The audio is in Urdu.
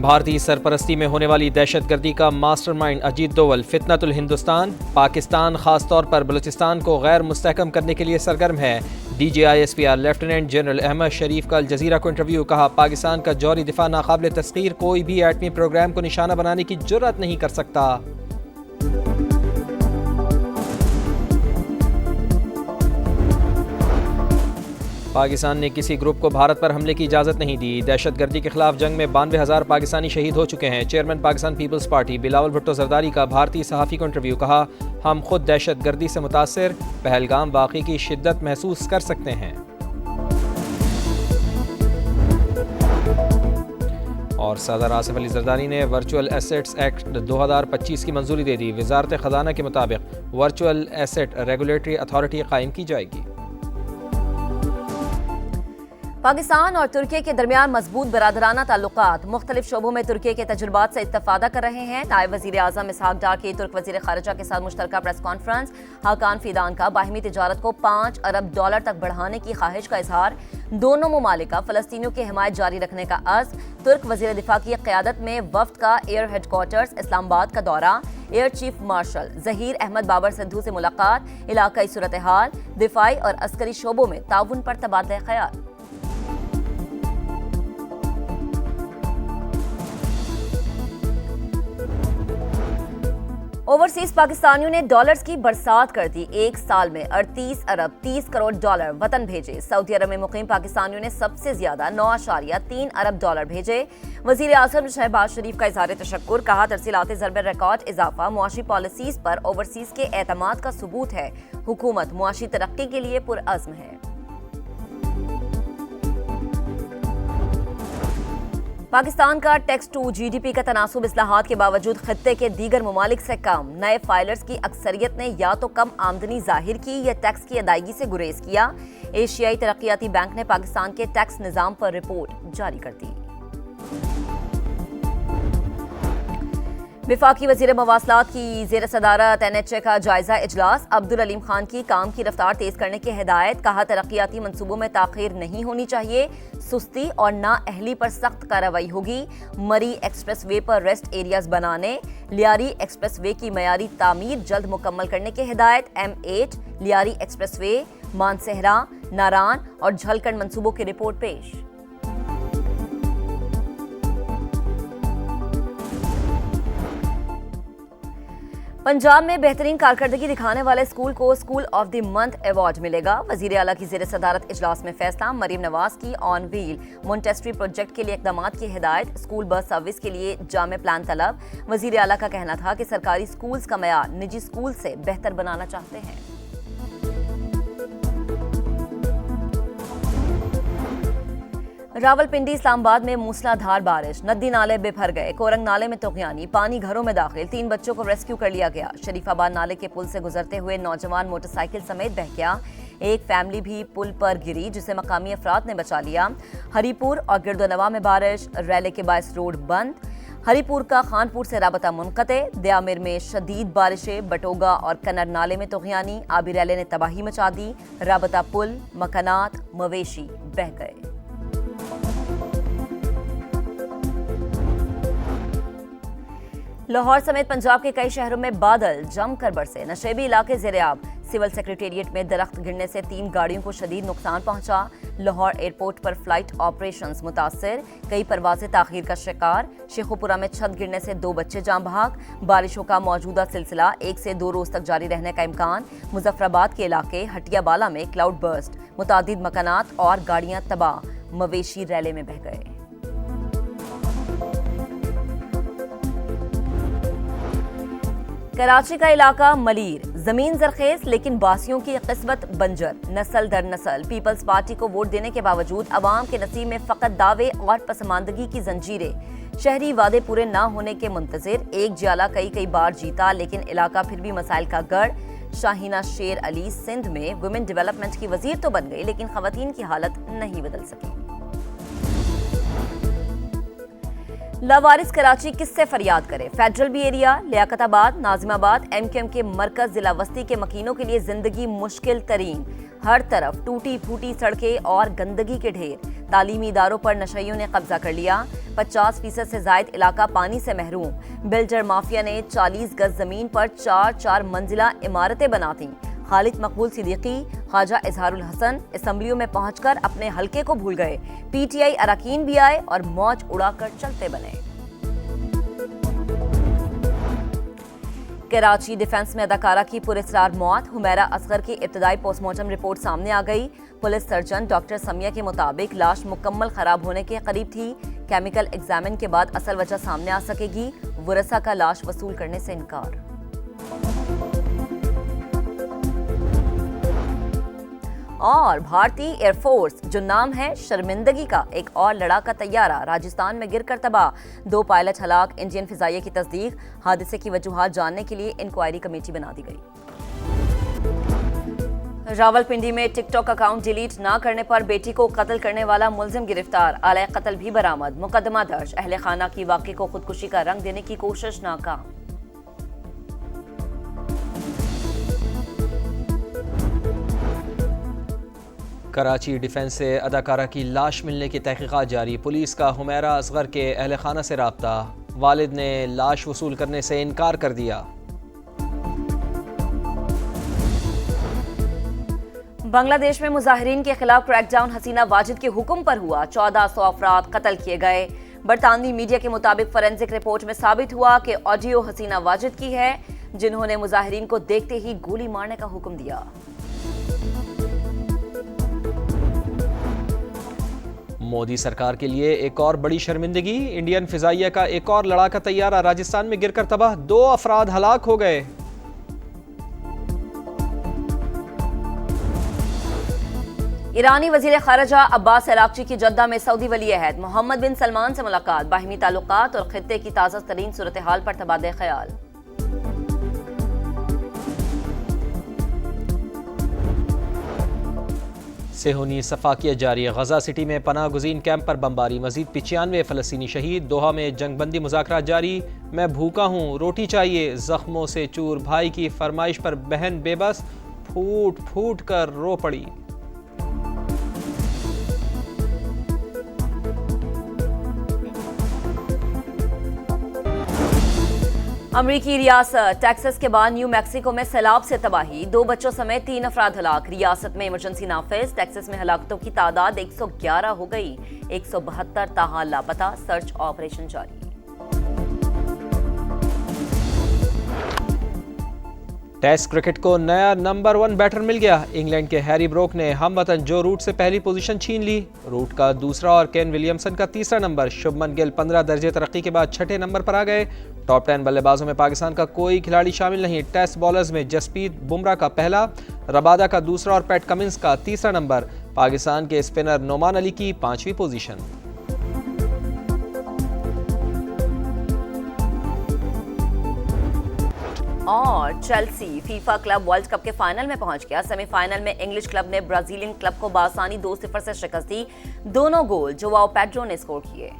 بھارتی سرپرستی میں ہونے والی دہشت گردی کا ماسٹر مائنڈ اجیت دوول فتنۃ الہندوستان، پاکستان خاص طور پر بلوچستان کو غیر مستحکم کرنے کے لیے سرگرم ہے۔ DGISPR لیفٹیننٹ جنرل احمد شریف کا الجزیرہ کو انٹرویو، کہا پاکستان کا جوہری دفاع ناقابل تسخیر، کوئی بھی ایٹمی پروگرام کو نشانہ بنانے کی جرات نہیں کر سکتا۔ پاکستان نے کسی گروپ کو بھارت پر حملے کی اجازت نہیں دی۔ دہشت گردی کے خلاف جنگ میں 92,000 پاکستانی شہید ہو چکے ہیں۔ چیئرمین پاکستان پیپلز پارٹی بلاول بھٹو زرداری کا بھارتی صحافی کو انٹرویو، کہا ہم خود دہشت گردی سے متاثر، پہلگام واقعے کی شدت محسوس کر سکتے ہیں۔ اور صدر آصف علی زرداری نے ورچوئل ایسیٹس ایکٹ 2025 کی منظوری دے دی۔ وزارت خزانہ کے مطابق ورچوئل ایسیٹ ریگولیٹری اتھارٹی قائم کی جائے گی۔ پاکستان اور ترکی کے درمیان مضبوط برادرانہ تعلقات، مختلف شعبوں میں ترکی کے تجربات سے استفادہ کر رہے ہیں۔ نائب وزیر اعظم اسحاق ڈار کی ترک وزیر خارجہ کے ساتھ مشترکہ پریس کانفرنس، حاکان فیدان کا باہمی تجارت کو $5 ارب تک بڑھانے کی خواہش کا اظہار، دونوں ممالک کا فلسطینیوں کی حمایت جاری رکھنے کا عزم، ترک وزیر دفاع کی قیادت میں وفد کا ایئر ہیڈ کوارٹرز اسلام آباد کا دورہ، air chief marshal Zaheer Ahmed Babar Sidhu سے ملاقات، علاقائی صورتحال، دفاعی اور عسکری شعبوں میں تعاون پر تبادلہ خیال۔ اوورسیز پاکستانیوں نے ڈالرز کی برسات کر دی۔ ایک سال میں 38 ارب 30 کروڑ ڈالر وطن بھیجے۔ سعودی عرب میں مقیم پاکستانیوں نے سب سے زیادہ 9.3 ارب ڈالر بھیجے۔ وزیر اعظم شہباز شریف کا اظہار تشکر، کہا ترسیلات ضرب ریکارڈ اضافہ معاشی پالیسیز پر اوورسیز کے اعتماد کا ثبوت ہے۔ حکومت معاشی ترقی کے لیے پرعزم ہے۔ پاکستان کا ٹیکس ٹو GDP کا تناسب اصلاحات کے باوجود خطے کے دیگر ممالک سے کم۔ نئے فائلرز کی اکثریت نے یا تو کم آمدنی ظاہر کی یا ٹیکس کی ادائیگی سے گریز کیا۔ ایشیائی ترقیاتی بینک نے پاکستان کے ٹیکس نظام پر رپورٹ جاری کر دی۔ وفاقی وزیر مواصلات کی زیر صدارت NHA کا جائزہ اجلاس، عبدالعلیم خان کی کام کی رفتار تیز کرنے کی ہدایت، کہا ترقیاتی منصوبوں میں تاخیر نہیں ہونی چاہیے، سستی اور نااہلی پر سخت کارروائی ہوگی۔ مری ایکسپریس وے پر ریسٹ ایریاز بنانے، لیاری ایکسپریس وے کی معیاری تعمیر جلد مکمل کرنے کی ہدایت۔ M8 Lyari express way, Mansehra, Naran اور جھلکنڈ منصوبوں کی رپورٹ پیش۔ پنجاب میں بہترین کارکردگی دکھانے والے اسکول کو school of the month award ملے گا۔ وزیر اعلیٰ کی زیر صدارت اجلاس میں فیصلہ، مریم نواز کی آن ویل مونٹیسری پروجیکٹ کے لیے اقدامات کی ہدایت، اسکول بس سروس کے لیے جامع پلان طلب۔ وزیر اعلیٰ کا کہنا تھا کہ سرکاری اسکولز کا معیار نجی اسکول سے بہتر بنانا چاہتے ہیں۔ راولپنڈی اسلام آباد میں موسلا دھار بارش، ندی نالے بے بھر گئے، کورنگ نالے میں طغیانی، پانی گھروں میں داخل، 3 بچوں کو ریسکیو کر لیا گیا۔ شریف آباد نالے کے پل سے گزرتے ہوئے نوجوان موٹر سائیکل سمیت بہہ گیا، ایک فیملی بھی پل پر گری جسے مقامی افراد نے بچا لیا۔ ہری پور اور گردونواں میں بارش، ریلے کے باعث روڈ بند، ہری پور کا خانپور سے رابطہ منقطع، دیامر میں شدید بارشیں، بٹوگا اور کنر نالے میں طغیانی، آبی ریلے نے تباہی مچا دی، رابطہ پل، مکانات، مویشی بہہ گئے۔ لاہور سمیت پنجاب کے کئی شہروں میں بادل جم کر برسے، نشیبی علاقے زیرآب، سول سیکریٹریٹ میں درخت گرنے سے 3 گاڑیوں کو شدید نقصان پہنچا۔ لاہور ایئرپورٹ پر فلائٹ آپریشنز متاثر، کئی پروازیں تاخیر کا شکار۔ شیخوپورہ میں چھت گرنے سے 2 بچے جاں بحق، بارشوں کا موجودہ سلسلہ 1 سے 2 روز تک جاری رہنے کا امکان۔ مظفر آباد کے علاقے ہٹیا بالا میں کلاؤڈ برسٹ، متعدد مکانات اور گاڑیاں تباہ، مویشی ریلے میں بہہ گئے۔ کراچی کا علاقہ ملیر، زمین زرخیز لیکن باسیوں کی قسمت بنجر، نسل در نسل پیپلز پارٹی کو ووٹ دینے کے باوجود عوام کے نصیب میں فقط دعوے اور پسماندگی کی زنجیریں، شہری وعدے پورے نہ ہونے کے منتظر، ایک جیالہ کئی بار جیتا لیکن علاقہ پھر بھی مسائل کا گڑھ۔ شاہینہ شیر علی سندھ میں ویمن ڈیولپمنٹ کی وزیر تو بن گئی لیکن خواتین کی حالت نہیں بدل سکی۔ لاوارث کراچی کس سے فریاد کرے؟ فیڈرل بی ایریا، لیاقت آباد، ناظم آباد، MQM کے مرکز ضلع وسطی کے مکینوں کے لیے زندگی مشکل ترین، ہر طرف ٹوٹی پھوٹی سڑکیں اور گندگی کے ڈھیر، تعلیمی اداروں پر نشئیوں نے قبضہ کر لیا، 50% سے زائد علاقہ پانی سے محروم، بلڈر مافیا نے 40 گز زمین پر 4 منزلہ عمارتیں بنا دیں۔ خالد مقبول صدیقی، خواجہ اظہار الحسن اسمبلیوں میں پہنچ کر اپنے حلقے کو بھول گئے، پی ٹی آئی اراکین بھی آئے اور موج اڑا کر چلتے بنے۔ کراچی ڈیفنس میں اداکارہ کی پراسرار موت، حمیرہ اصغر کی ابتدائی پوسٹ مارٹم رپورٹ سامنے آ گئی۔ پولیس سرجن ڈاکٹر سمیہ کے مطابق لاش مکمل خراب ہونے کے قریب تھی، کیمیکل ایگزامن کے بعد اصل وجہ سامنے آ سکے گی۔ ورثاء کا لاش وصول کرنے سے انکار۔ اور بھارتی ایئر فورس جو نام ہے شرمندگی کا، ایک اور لڑاکا طیارہ راجستھان میں گر کر تباہ، 2 پائلٹ ہلاک، انڈین فضائیہ کی تصدیق، حادثے کی وجوہات جاننے کے لیے انکوائری کمیٹی بنا دی گئی۔ راولپنڈی میں ٹک ٹاک اکاؤنٹ ڈیلیٹ نہ کرنے پر بیٹی کو قتل کرنے والا ملزم گرفتار، آلہ قتل بھی برآمد، مقدمہ درج، اہل خانہ کی واقعے کو خودکشی کا رنگ دینے کی کوشش ناکام۔ کراچی ڈیفنس سے اداکارہ کی لاش ملنے کی تحقیقات جاری، پولیس کا حمیرہ اصغر کے اہل خانہ سے رابطہ، والد نے لاش وصول کرنے سے انکار کر دیا۔ بنگلہ دیش میں مظاہرین کے خلاف کریک ڈاؤن حسینہ واجد کے حکم پر ہوا، 1400 افراد قتل کیے گئے۔ برطانوی میڈیا کے مطابق فورینزک رپورٹ میں ثابت ہوا کہ آڈیو حسینہ واجد کی ہے، جنہوں نے مظاہرین کو دیکھتے ہی گولی مارنے کا حکم دیا۔ مودی سرکار کے لیے ایک اور بڑی شرمندگی، انڈین فضائیہ کا ایک اور لڑاکا طیارہ راجستھان میں گر کر تباہ، 2 افراد ہلاک ہو گئے۔ ایرانی وزیر خارجہ عباس عراقچی کی جدہ میں سعودی ولی عہد محمد بن سلمان سے ملاقات، باہمی تعلقات اور خطے کی تازہ ترین صورتحال پر تبادلہ خیال۔ صہیونی صفاقیت جاری، غزہ سٹی میں پناہ گزین کیمپ پر بمباری، مزید 95 فلسطینی شہید، دوحہ میں جنگ بندی مذاکرات جاری، میں بھوکا ہوں روٹی چاہیے، زخموں سے چور، بھائی کی فرمائش پر بہن بے بس پھوٹ پھوٹ کر رو پڑی۔ امریکی ریاست ٹیکساس کے بعد نیو میکسیکو میں سیلاب سے تباہی، 2 بچوں سمیت 3 افراد ہلاک، ریاست میں ایمرجنسی نافذ، ٹیکساس میں ہلاکتوں کی تعداد 111 ہو گئی، 172 تاحال لاپتہ، سرچ آپریشن جاری۔ ٹیسٹ کرکٹ کو نیا نمبر 1 بیٹر مل گیا، انگلینڈ کے ہیری بروک نے ہم وطن جو روٹ سے پہلی پوزیشن چھین لی، روٹ کا دوسرا اور کین ولیمسن کا تیسرا نمبر، شبمن گل 15 درجے ترقی کے بعد 6 نمبر پر آ گئے۔ ٹاپ 10 بلے بازوں میں پاکستان کا کوئی کھلاڑی شامل نہیں، ٹیسٹ بالرز میں جسپریت بمراہ کا پہلا، ربادہ کا دوسرا اور پیٹ کمنس کا تیسرا نمبر، پاکستان کے اسپنر نعمان علی کی 5ویں پوزیشن۔ اور Chelsea FIFA club world cup کے فائنل میں پہنچ گیا، سیمی فائنل میں انگلش کلب نے برازیلین کلب کو بآسانی 2-0 سے شکست دی، دونوں گول جواؤ پیڈرو نے اسکور کیے۔